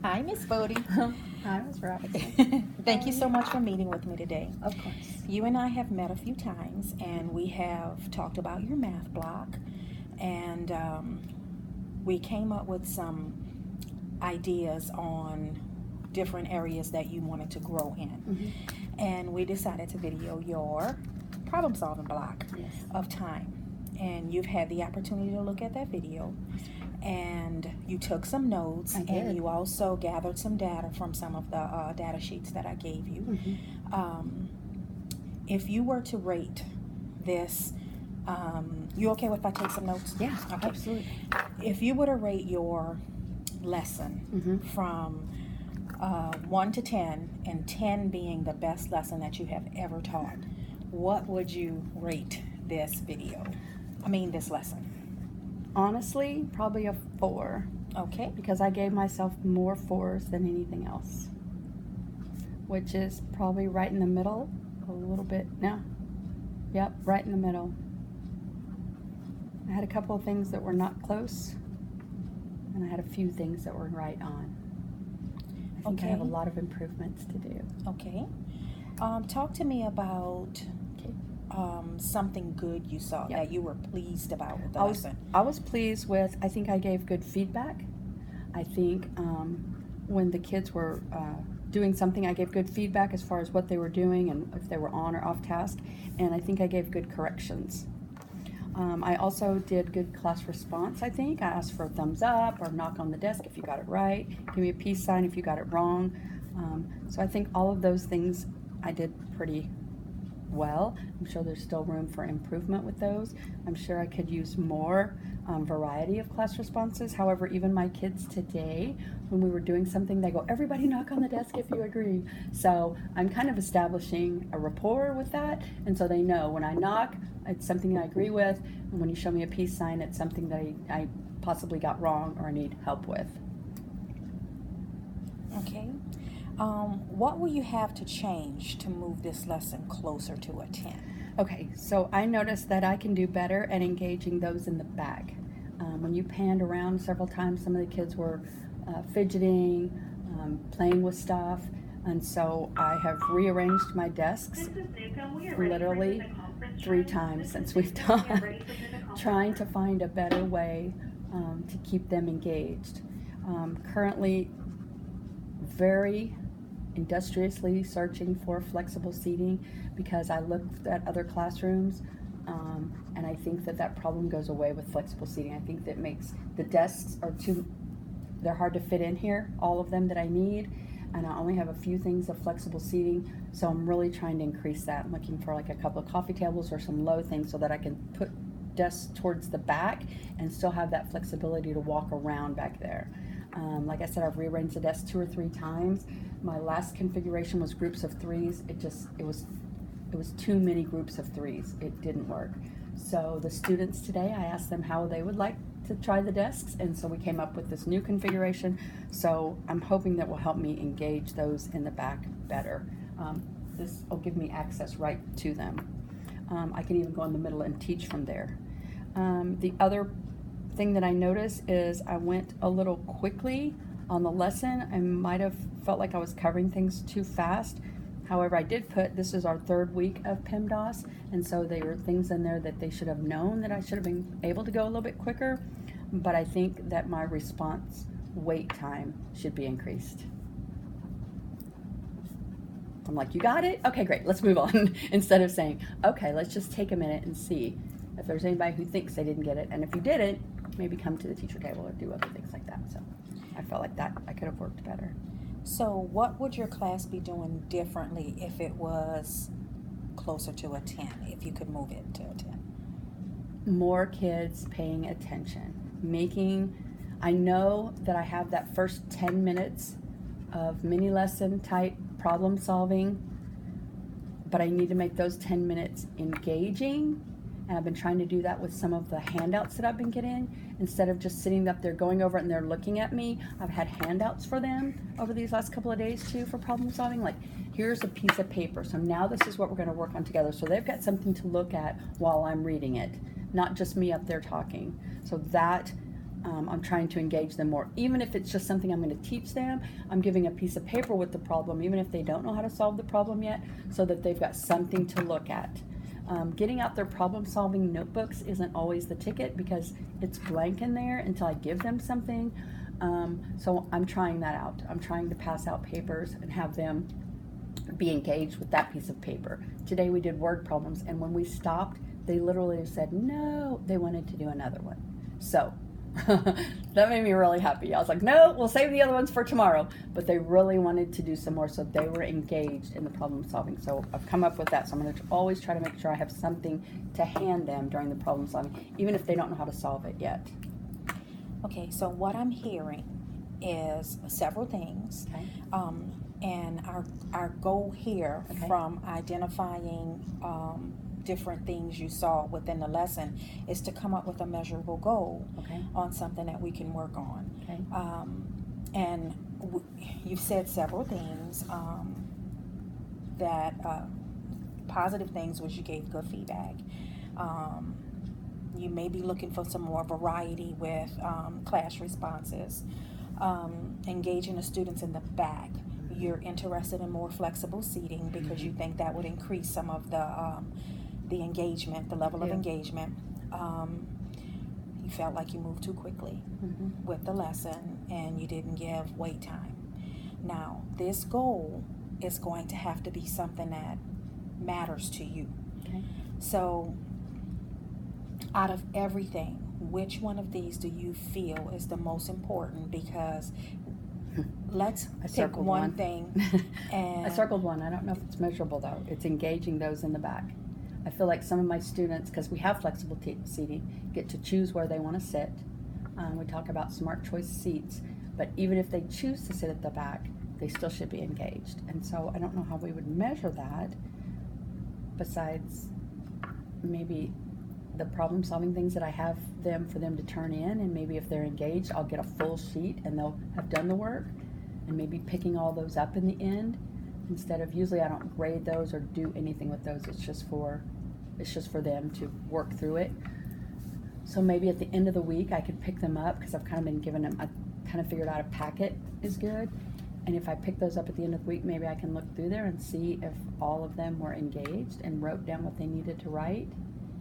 Hi, Miss Bodie. Hi, Ms. Robinson. Thank you so much for meeting with me today. Of course. You and I have met a few times, and we have talked about your math block, and we came up with some ideas on different areas that you wanted to grow in. Mm-hmm. And we decided to video your problem solving block Yes. of time. And you've had the opportunity to look at that video, and you took some notes, I did. and you also gathered some data from some of the data sheets that I gave you. Mm-hmm. If you were to rate this, you okay if I take some notes? Yeah, okay. absolutely. If you were to rate your lesson Mm-hmm. from 1 to 10, and 10 being the best lesson that you have ever taught, what would you rate this this lesson? Honestly, probably a 4. Okay. Because I gave myself more 4s than anything else, which is probably right in the middle, a little bit. No. Yep, right in the middle. I had a couple of things that were not close, and I had a few things that were right on. I think I have a lot of improvements to do. Okay. Talk to me about something good you saw that you were pleased about with the lesson. I was pleased with, I think I gave good feedback. I think when the kids were doing something, I gave good feedback as far as what they were doing and if they were on or off task. And I think I gave good corrections. I also did good class response, I think. I asked for a thumbs up or knock on the desk if you got it right. Give me a peace sign if you got it wrong. So I think all of those things I did pretty well. I'm sure there's still room for improvement with those. I'm sure I could use more variety of class responses. However, even my kids today, when we were doing something, they go, everybody knock on the desk if you agree. So I'm kind of establishing a rapport with that, and so they know when I knock, it's something I agree with, and when you show me a peace sign, it's something that I possibly got wrong or I need help with. Okay. What will you have to change to move this lesson closer to a 10? Okay, so I noticed that I can do better at engaging those in the back. When you panned around several times, some of the kids were fidgeting, playing with stuff, and so I have rearranged my desks literally 3 times since we've talked, trying to find a better way to keep them engaged. Currently, very industriously searching for flexible seating because I looked at other classrooms and I think that problem goes away with flexible seating. I think that makes the desks they're hard to fit in here, all of them that I need, and I only have a few things of flexible seating, so I'm really trying to increase that. I'm looking for like a couple of coffee tables or some low things so that I can put desks towards the back and still have that flexibility to walk around back there. Like I said, I've rearranged the desk 2 or 3 times. My last configuration was groups of 3s. It was too many groups of 3s. It didn't work. So the students today, I asked them how they would like to try the desks, and so we came up with this new configuration. So I'm hoping that will help me engage those in the back better. This will give me access right to them. I can even go in the middle and teach from there. The other thing that I noticed is I went a little quickly on the lesson. I might have felt like I was covering things too fast. However, I did put, this is our 3rd week of PEMDAS, and so there were things in there that they should have known that I should have been able to go a little bit quicker, but I think that my response wait time should be increased. I'm like, you got it? Okay, great, let's move on. Instead of saying, okay, let's just take a minute and see if there's anybody who thinks they didn't get it, and if you didn't, maybe come to the teacher table or do other things like that. So I felt like that I could have worked better. So what would your class be doing differently if it was closer to a 10, if you could move it to a 10? More kids paying attention. I know that I have that first 10 minutes of mini lesson type problem solving, but I need to make those 10 minutes engaging. And I've been trying to do that with some of the handouts that I've been getting. Instead of just sitting up there going over it and they're looking at me, I've had handouts for them over these last couple of days too for problem solving. Like, here's a piece of paper. So now this is what we're going to work on together. So they've got something to look at while I'm reading it, not just me up there talking. So that I'm trying to engage them more. Even if it's just something I'm going to teach them, I'm giving a piece of paper with the problem, even if they don't know how to solve the problem yet, so that they've got something to look at. Getting out their problem-solving notebooks isn't always the ticket because it's blank in there until I give them something. So I'm trying that out. I'm trying to pass out papers and have them be engaged with that piece of paper. Today we did word problems, and when we stopped, they literally said no, they wanted to do another one. So that made me really happy. I was like, no, we'll save the other ones for tomorrow. But they really wanted to do some more, so they were engaged in the problem solving. So I've come up with that. So I'm going to always try to make sure I have something to hand them during the problem solving, even if they don't know how to solve it yet. Okay, so what I'm hearing is several things. Okay. And our goal here, Okay. from identifying different things you saw within the lesson, is to come up with a measurable goal Okay. on something that we can work on. Okay. And you've said several things that positive things, which you gave good feedback. You may be looking for some more variety with class responses. Engaging the students in the back. You're interested in more flexible seating because you think that would increase some of the engagement, the level of engagement. You felt like you moved too quickly with the lesson and you didn't give wait time. Now, this goal is going to have to be something that matters to you. Okay. So, out of everything, which one of these do you feel is the most important? Because let's pick one thing. And I circled one. I don't know if it's measurable though. It's engaging those in the back. I feel like some of my students, because we have flexible seating, get to choose where they want to sit. We talk about smart choice seats, but even if they choose to sit at the back, they still should be engaged. And so I don't know how we would measure that besides maybe the problem solving things that I have for them to turn in, and maybe if they're engaged, I'll get a full sheet and they'll have done the work, and maybe picking all those up in the end instead of, usually I don't grade those or do anything with those. It's just for them to work through it. So maybe at the end of the week I could pick them up, because I've kind of been giving them, I kind of figured out a packet is good, and if I pick those up at the end of the week, maybe I can look through there and see if all of them were engaged and wrote down what they needed to write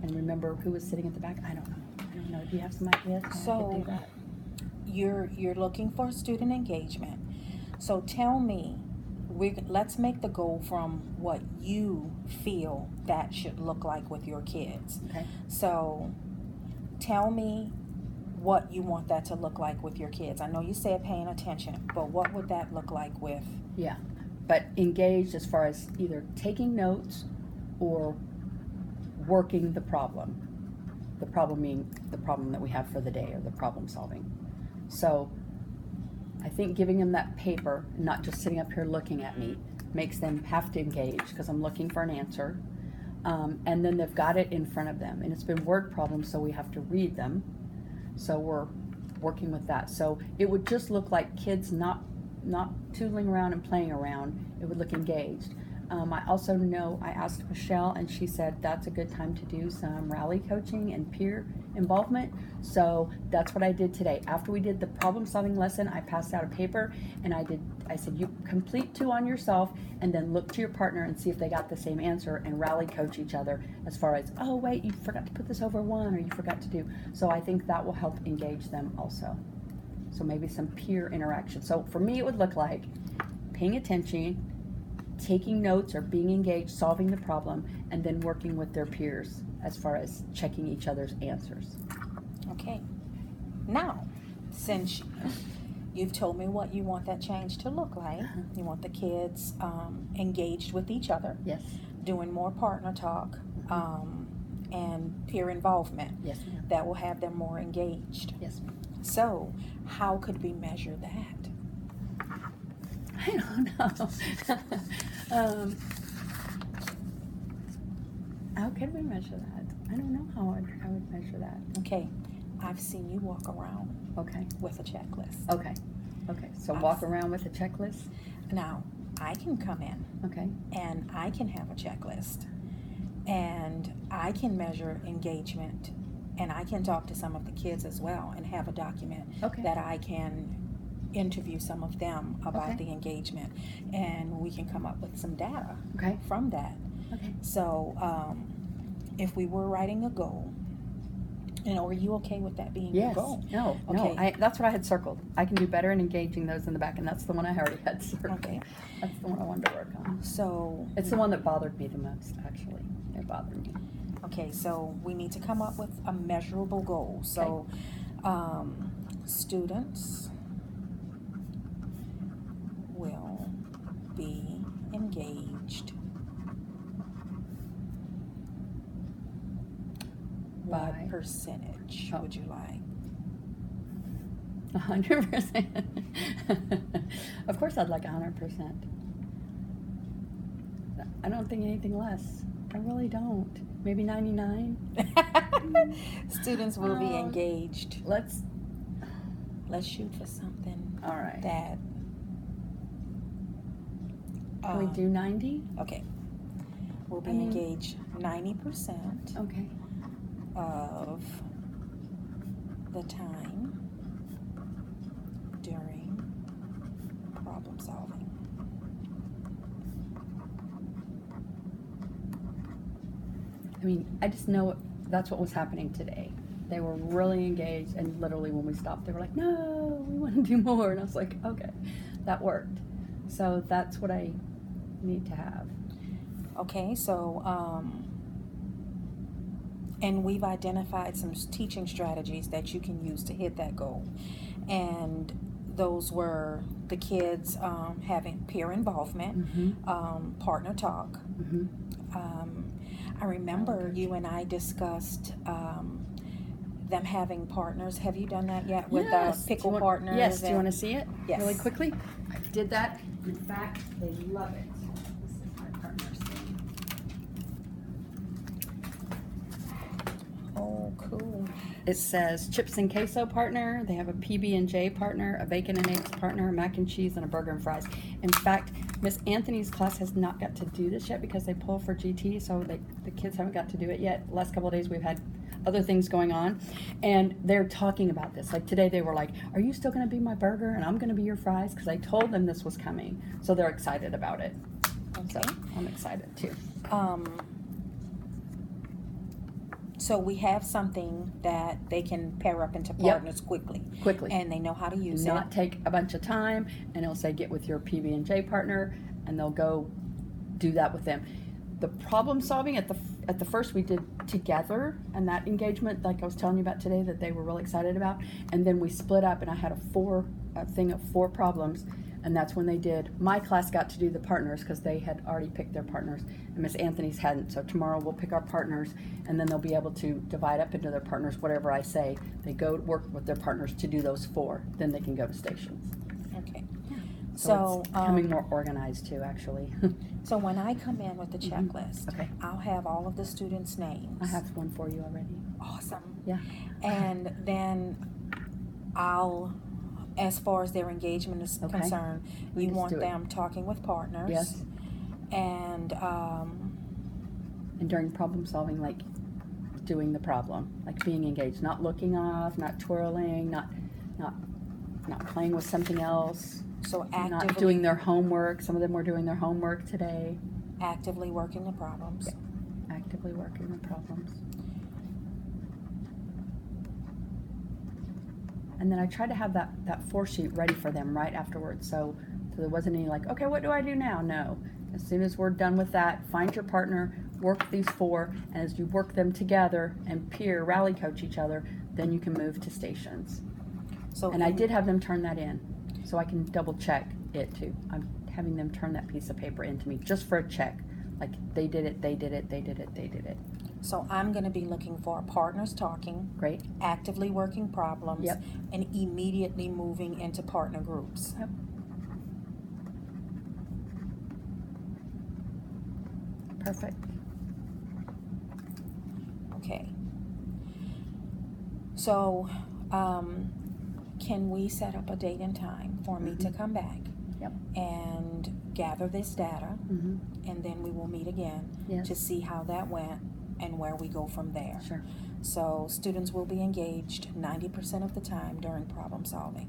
and remember who was sitting at the back. I don't know. Do you have some ideas how I could do that? You're looking for student engagement. So tell me, let's make the goal from what you feel that should look like with your kids. Okay. So tell me what you want that to look like with your kids. I know you said paying attention, but what would that look like with? Yeah, but engaged as far as either taking notes or working the problem. The problem being the problem that we have for the day, or the problem solving. So I think giving them that paper, not just sitting up here looking at me, makes them have to engage because I'm looking for an answer. And then they've got it in front of them. And it's been word problems, so we have to read them. So we're working with that. So it would just look like kids not tootling around and playing around. It would look engaged. I also know I asked Michelle, and she said that's a good time to do some rally coaching and peer involvement. So that's what I did today. After we did the problem solving lesson, I passed out a paper, and I said, you complete 2 on yourself and then look to your partner and see if they got the same answer, and rally coach each other as far as, oh wait, you forgot to put this over 1, or you forgot to do. So I think that will help engage them also. So maybe some peer interaction. So for me, it would look like paying attention, taking notes or being engaged, solving the problem, and then working with their peers as far as checking each other's answers. Okay. Now, since you've told me what you want that change to look like, you want the kids engaged with each other. Yes. Doing more partner talk and peer involvement. Yes, ma'am. That will have them more engaged. Yes, ma'am. So, how could we measure that? I don't know. How can we measure that? I don't know how I would measure that. Okay, I've seen you walk around Okay. with a checklist. Okay. So walk around with a checklist. Now, I can come in Okay. and I can have a checklist, and I can measure engagement and I can talk to some of the kids as well and have a document Okay. that I can interview some of them about Okay. the engagement, and we can come up with some data Okay. from that. Okay. So if we were writing a goal, and are you okay with that being your Yes. goal? No. Okay. That's what I had circled. I can do better in engaging those in the back, and that's the one I already had circled. Okay. That's the one I wanted to work on. So It's the one that bothered me the most, actually. It bothered me. okay, so we need to come up with a measurable goal. So students will be engaged. What By percentage would you like? 100%. Of course I'd like 100%. I don't think anything less. I really don't. Maybe 99? Students will be engaged. Let's shoot for something all right. that Can we do 90? okay. We'll be engaged 90% Okay. of the time during problem solving. I mean, I just know that's what was happening today. They were really engaged, and literally when we stopped, they were like, no, we want to do more. And I was like, okay, that worked. So that's what I need to have. Okay, so and we've identified some teaching strategies that you can use to hit that goal. And those were the kids having peer involvement, partner talk. I remember you and I discussed them having partners. Have you done that yet with pickle partners? Yes. Do you want to see it? Yes. Really quickly? I did that. In fact, they love it. This is my partner's thing. Oh, cool. It says chips and queso partner. They have a PB&J partner, a bacon and eggs partner, a mac and cheese, and a burger and fries. In fact, Miss Anthony's class has not got to do this yet because they pull for GT, so the kids haven't got to do it yet. The last couple of days we've had other things going on, and they're talking about this. Like today they were like, are you still going to be my burger and I'm going to be your fries? Because I told them this was coming, so they're excited about it. Okay. So I'm excited too. So we have something that they can pair up into partners quickly, and they know how to use it. Not take a bunch of time, and it'll say get with your PB&J partner, and they'll go do that with them. The problem solving at the first we did together, and that engagement, like I was telling you about today, that they were really excited about, and then we split up, and I had a thing of 4 problems. And that's when they did. My class got to do the partners because they had already picked their partners, and Miss Anthony's hadn't. So tomorrow we'll pick our partners, and then they'll be able to divide up into their partners. Whatever I say, they go work with their partners to do those 4. Then they can go to stations. Okay. So it's becoming more organized too, actually. So when I come in with the checklist, Okay. I'll have all of the students' names. I have one for you already. Awesome. Yeah. And then I'll, as far as their engagement is concerned, you want them talking with partners. Yes. And during problem solving, like doing the problem, like being engaged, not looking off, not twirling, not playing with something else. So actively, not doing their homework. Some of them were doing their homework today. Actively working the problems. Yeah. Actively working the problems. And then I tried to have that 4-sheet ready for them right afterwards. So there wasn't any like, okay, what do I do now? No. As soon as we're done with that, find your partner, work these 4, and as you work them together and peer rally coach each other, then you can move to stations. So I did have them turn that in, so I can double check it too. I'm having them turn that piece of paper into me just for a check. Like they did it, they did it, they did it, they did it. So I'm going to be looking for partners talking, great, actively working problems, and immediately moving into partner groups. Yep. Perfect. Okay. So, can we set up a date and time for me to come back and gather this data, and then we will meet again to see how that went and where we go from there. Sure. So students will be engaged 90% of the time during problem solving.